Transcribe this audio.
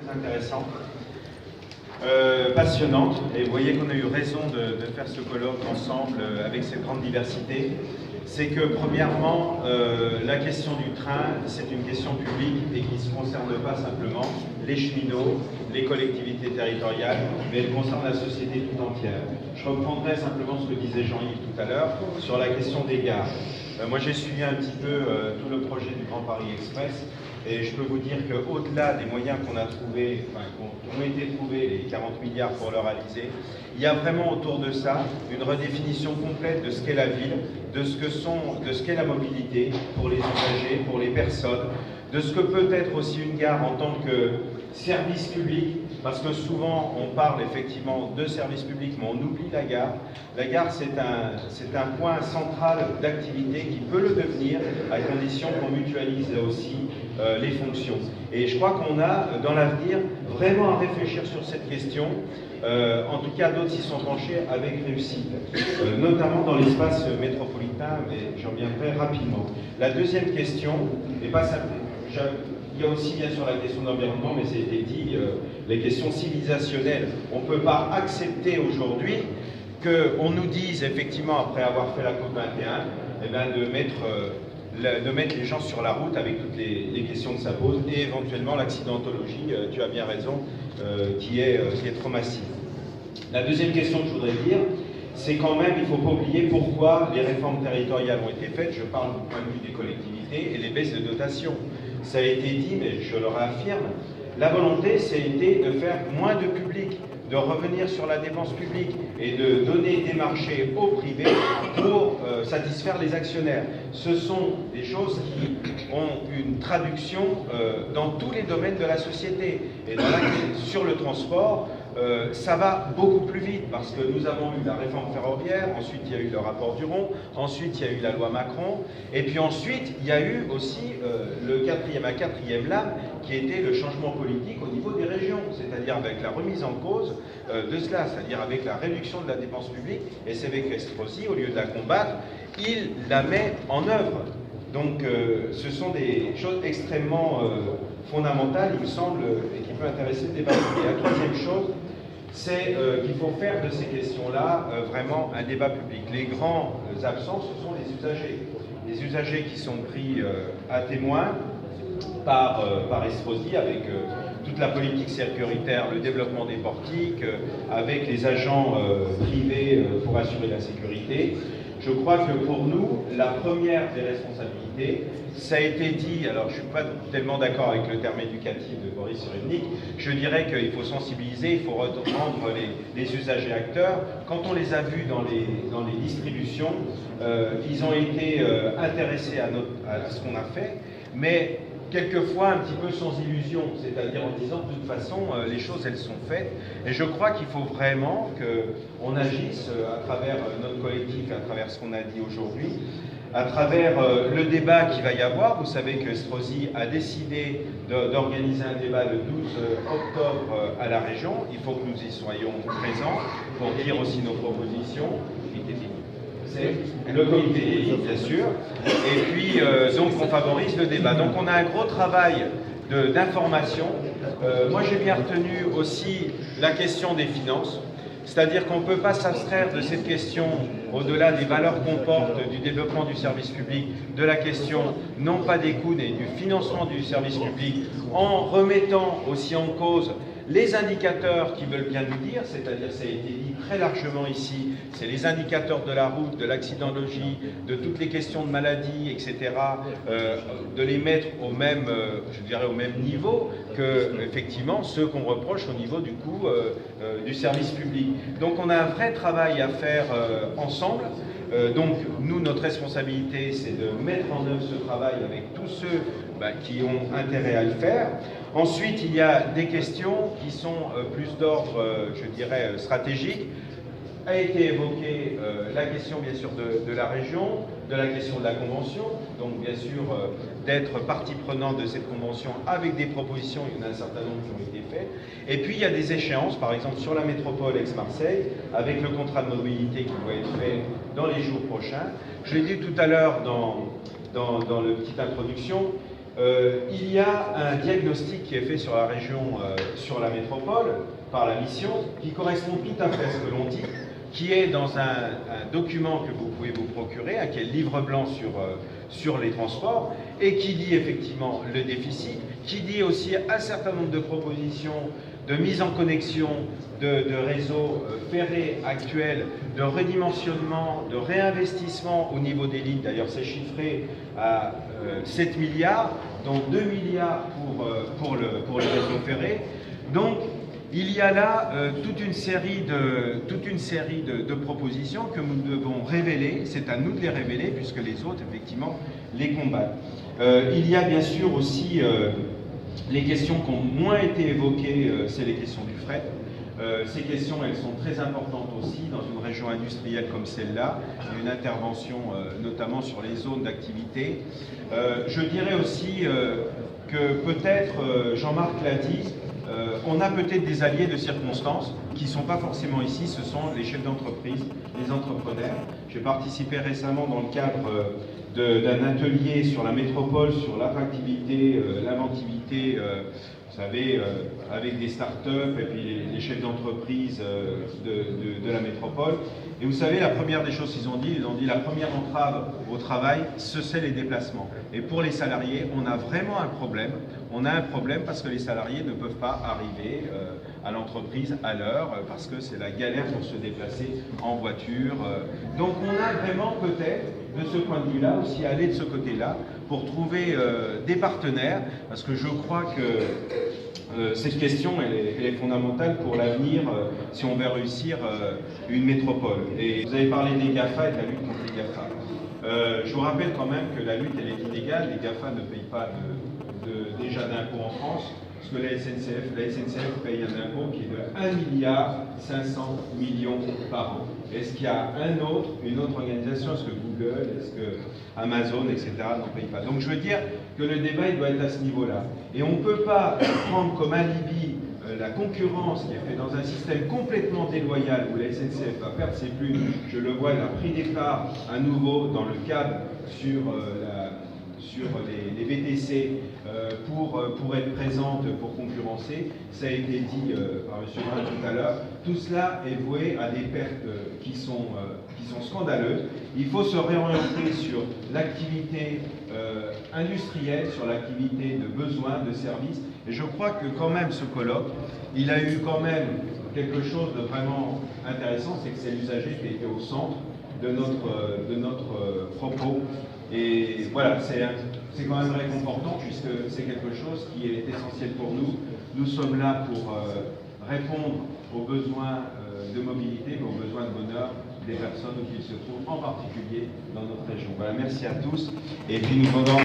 très intéressante, passionnante, et vous voyez qu'on a eu raison de faire ce colloque ensemble avec cette grande diversité. C'est que premièrement, la question du train, c'est une question publique et qui ne concerne pas simplement les cheminots, les collectivités territoriales, mais elle concerne la société tout entière. Je reprendrai simplement ce que disait Jean-Yves tout à l'heure sur la question des gares. Moi j'ai suivi un petit peu tout le projet du Grand Paris Express, et je peux vous dire qu'au-delà des moyens qu'on a trouvés, enfin, qui ont été trouvés, les 40 milliards pour le réaliser, il y a vraiment autour de ça une redéfinition complète de ce qu'est la ville, de ce qu'est la mobilité pour les usagers, pour les personnes, de ce que peut être aussi une gare en tant que service public, parce que souvent on parle effectivement de service public, mais on oublie la gare. La gare, c'est un point central d'activité qui peut le devenir, à condition qu'on mutualise aussi les fonctions. Et je crois qu'on a, dans l'avenir, vraiment à réfléchir sur cette question. En tout cas, d'autres s'y sont penchés avec réussite, notamment dans l'espace métropolitain, mais j'en reviendrai rapidement. La deuxième question, et pas simple, il y a aussi bien sûr la question d'environnement, mais ça a été dit, les questions civilisationnelles. On ne peut pas accepter aujourd'hui qu'on nous dise, effectivement, après avoir fait la COP21, eh bien, de mettre les gens sur la route avec toutes les questions que ça pose, et éventuellement l'accidentologie, tu as bien raison, qui est trop massive. La deuxième question que je voudrais dire, c'est quand même, il ne faut pas oublier pourquoi les réformes territoriales ont été faites. Je parle du point de vue des collectivités et les baisses de dotation. Ça a été dit, mais je le réaffirme, la volonté, ça a été de faire moins de public, de revenir sur la dépense publique et de donner des marchés au privé pour satisfaire les actionnaire. Ce sont des choses qui ont une traduction dans tous les domaines de la société. Et sur le transport, ça va beaucoup plus vite parce que nous avons eu la réforme ferroviaire, ensuite il y a eu le rapport Duron, ensuite il y a eu la loi Macron, et puis ensuite il y a eu aussi le quatrième lame qui était le changement politique au niveau des régions, c'est-à-dire avec la remise en cause de cela, c'est-à-dire avec la réduction de la dépense publique, et c'est avec Estrosi, au lieu de la combattre, il la met en œuvre. Donc ce sont des choses extrêmement fondamentales, il me semble, et qui peuvent intéresser le débat. Et la troisième chose, c'est qu'il faut faire de ces questions-là vraiment un débat public. Les grands absents, ce sont les usagers. Les usagers qui sont pris à témoin par Estrosi avec toute la politique sécuritaire, le développement des portiques, avec les agents privés pour assurer la sécurité. Je crois que pour nous, la première des responsabilités, ça a été dit, alors je ne suis pas tellement d'accord avec le terme éducatif de Boris Cyrulnik, je dirais qu'il faut sensibiliser, il faut rendre les usagers acteurs. Quand on les a vus dans les distributions, ils ont été intéressés à ce qu'on a fait, mais quelquefois un petit peu sans illusion, c'est-à-dire en disant de toute façon les choses elles sont faites, et je crois qu'il faut vraiment qu'on agisse à travers notre collectif, à travers ce qu'on a dit aujourd'hui, à travers le débat qu'il va y avoir. Vous savez que Estrosi a décidé d'organiser un débat le 12 octobre à la région, il faut que nous y soyons présents pour dire aussi nos propositions. C'est le comité d'élite, bien sûr, et puis donc on favorise le débat. Donc on a un gros travail d'information. Moi j'ai bien retenu aussi la question des finances, c'est-à-dire qu'on ne peut pas s'abstraire de cette question au-delà des valeurs qu'on porte, du développement du service public, de la question non pas des coûts mais du financement du service public, en remettant aussi en cause les indicateurs qui veulent bien nous dire, c'est-à-dire, ça a été dit très largement ici, c'est les indicateurs de la route, de l'accidentologie, de toutes les questions de maladies, etc., de les mettre au même, je dirais, au même niveau que, effectivement, ceux qu'on reproche au niveau du coût du service public. Donc on a un vrai travail à faire ensemble. Donc nous, notre responsabilité, c'est de mettre en œuvre ce travail avec tous ceux qui ont intérêt à le faire. Ensuite, il y a des questions qui sont plus d'ordre, je dirais, stratégique. A été évoquée la question, bien sûr, de la région, de la question de la convention, donc bien sûr d'être partie prenante de cette convention avec des propositions, il y en a un certain nombre qui ont été faites. Et puis il y a des échéances, par exemple sur la métropole Aix-Marseille, avec le contrat de mobilité qui doit être fait dans les jours prochains. Je l'ai dit tout à l'heure dans la petite introduction, il y a un diagnostic qui est fait sur la région, sur la métropole, par la mission, qui correspond tout à fait à ce que l'on dit, qui est dans un document que vous pouvez vous procurer, qui est le livre blanc sur les transports, et qui dit effectivement le déficit, qui dit aussi un certain nombre de propositions de mise en connexion de réseaux ferrés actuels, de redimensionnement, de réinvestissement au niveau des lignes. D'ailleurs, c'est chiffré à 7 milliards, dont 2 milliards pour les réseaux ferrés. Donc, il y a là toute une série de propositions que nous devons révéler. C'est à nous de les révéler, puisque les autres, effectivement, les combattent. Il y a bien sûr aussi les questions qui ont moins été évoquées, c'est les questions du fret. Ces questions, elles sont très importantes aussi dans une région industrielle comme celle-là, une intervention notamment sur les zones d'activité. Je dirais aussi que peut-être, Jean-Marc l'a dit, on a peut-être des alliés de circonstance qui ne sont pas forcément ici, ce sont les chefs d'entreprise, les entrepreneurs. J'ai participé récemment dans le cadre d'un atelier sur la métropole, sur l'attractivité, l'inventivité, vous savez, avec des start-up et puis les chefs d'entreprise de la métropole. Et vous savez, la première des choses qu'ils ont dit la première entrave au travail, c'est les déplacements. Et pour les salariés, on a vraiment un problème. On a un problème parce que les salariés ne peuvent pas arriver à l'entreprise à l'heure, parce que c'est la galère pour se déplacer en voiture. Donc on a vraiment peut-être, de ce point de vue-là, aussi aller de ce côté-là pour trouver des partenaires, parce que je crois que cette question, elle est fondamentale pour l'avenir, si on veut réussir une métropole. Et vous avez parlé des GAFA et de la lutte contre les GAFA. Je vous rappelle quand même que la lutte, elle est inégale. Les GAFA ne payent pas déjà d'impôts en France, parce que la SNCF paye un impôt qui est de 1,5 milliard par an. Est-ce qu'il y a une autre organisation, est-ce que Google, est-ce que Amazon, etc. n'en paye pas? Donc je veux dire que le débat il doit être à ce niveau-là. Et on ne peut pas prendre comme alibi la concurrence qui est faite dans un système complètement déloyal où la SNCF va perdre ses plumes. Je le vois, elle a pris des parts à nouveau dans le cadre sur les VTC pour être présente, pour concurrencer. Ça a été dit par M. Brun tout à l'heure. Tout cela est voué à des pertes qui sont scandaleuses. Il faut se réorienter sur l'activité industrielle, sur l'activité de besoins, de services. Et je crois que quand même ce colloque, il a eu quand même quelque chose de vraiment intéressant, c'est que c'est l'usager qui a été au centre de notre propos. Et voilà, c'est quand même réconfortant puisque c'est quelque chose qui est essentiel pour nous. Nous sommes là pour répondre aux besoins de mobilité, mais aux besoins de bonheur des personnes qui se trouvent en particulier dans notre région. Voilà, merci à tous. Et puis nous